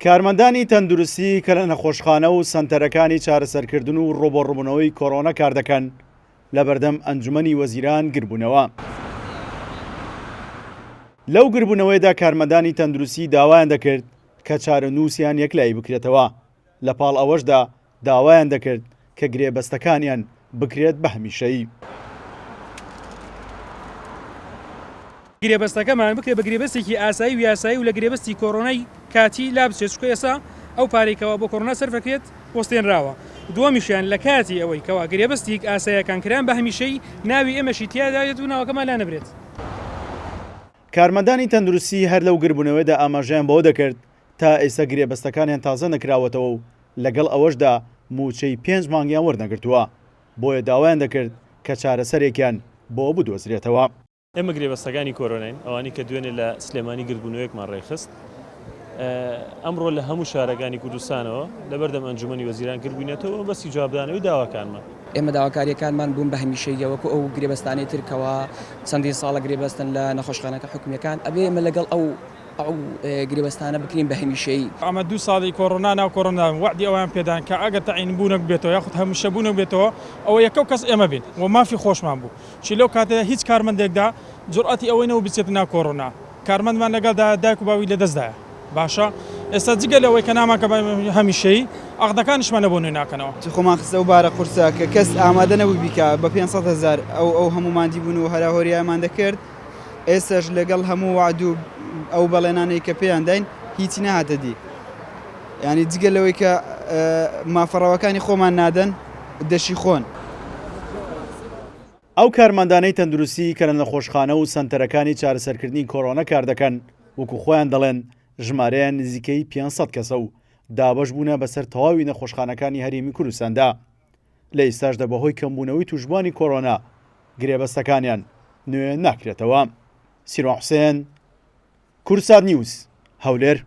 کارمەندانی تەندروستی کە لە نەخۆشخانە و سەنتەرەکانی چارەسەرکردن و ڕۆبۆڕبوونەوەی کۆڕۆنا کار دەکەن لە بەردەم ئەنجومەنی وەزیران گربوونەوە. لەو گربوونەوەیدا کارمەندانی تەندروستی داوایان دەکرد کە چارەنووسیان یەکلایی بکرێتەوە، لە پاڵ ئەوەشدا داوایان دەکرد کە گرێبەستەکانیان بکرێت بە هەمیشەیی. گرێبەستەکەمان بکرێت بە گرێبەستێکی ئاسایی و یاسایی و لە گرێبەستی کۆڕۆنای کاتی لا بچێت، چکە ئێستا ئەو پارێکەوە بۆ کۆڕۆنا سەرفەکرێت وەستێنراوە. دووەمیشیان لە کاتی ئەوەی کەوا گرێبەستێک ئاساییەکان کران بە هەمیشەی ناوی ئێمەشی تیادایێت و ناوەکەمان لا نەبرێت. کارمەندانی تەندروستی هەر لەو گربوونەوەیدا ئاماژەیان بەوە دەکرد تا ئێستا گرێبەستەکانیان تازە نەکراوەتەوە و لەگەڵ ئەوەشدا موچەی 5 مانگیان وەرنەگرتووە، بۆیە داوایان دەکرد کە چارەسەرێکیان بۆ بدۆزرێتەوە. ئێمە گرێبەستەکانی کۆرۆنین ئەوانی کە دوێنێ لە سلێمانی گربوونەوەیەکمان ڕێخست. ئەمڕۆ لە هەموو شارەکانی کوردستانەوە لەبەردەم ئەنجومەنی وەزیران کردبوونێتەوە بەسی جوابدانەوەی داواکانمان. ئێمە داواکاریەکانمان بوون بە هەمیشەیی وەکو ئەو گرێبەستانەی ترکەوە چەندی ساڵە گرێبەستن لە نەخۆشخانەکە حکومیەکان ئەبێ ئێمە لەگەڵ ئەو گرێبەستانە بکرین بە هەمیشەیی. ئەمە 2 ساڵی کۆڕۆنا ناو کۆڕۆنا وعدی ئەویان پێدان کە ئەگەر تەعینبوونەک بێتەوە یاخود هەمیشەبوونەک بێتەوە ئەوە یەکەو کەس ئێمە بین و مافی خۆشمان بوو. چی لەو کاتەیە هیچ کارمەندێکدا جورئەتی ئەوەی نەوە بچێت ناو کۆڕۆنا. کارمەندمان لەگەڵدا دایک و باوی لەدەستدایە. باشە ئێستا جگە لەوەی کە ناماکە هەمیشەیی ئەغدەکانشمان نەبوو نوێ ناکەنەوە. خۆمان خستە و بارە قورسە کە کەس ئامادە نەبوو بیکە بە 500,000 ئەو هەموو مادی بوون و هەراهۆریامان دەکرد. ئێستاش لەگەڵ هەموو وعد و ئەو بەڵێنانەی کە پێیان داین هیچی نهاتە دی. یعنی جگە لەوەی کە مافەڕەوەکانی خۆمان نادەن دەشی خۆن. ئەو کارمەندانەی تەندروستی کە لە نەخۆشخانە و سەنتەرەکانی چارەسەرکردنی کۆڕۆنا کار دەکەن وەکو خۆیان دەڵێن ژمارەیان نزیکەی 500 کەسە و دابەش بوونە بەسەر تەواوی نەخۆشخانەکانی هەرێمی کوردستاندا. لە ئێستاشدا بەهۆی کەمبوونەوەی توشبوانی کۆڕۆنا گرێبەستەکانیان نوێ ناکرێتەوە. سیروان حوسێن، کورسات نیوز، هەولێر.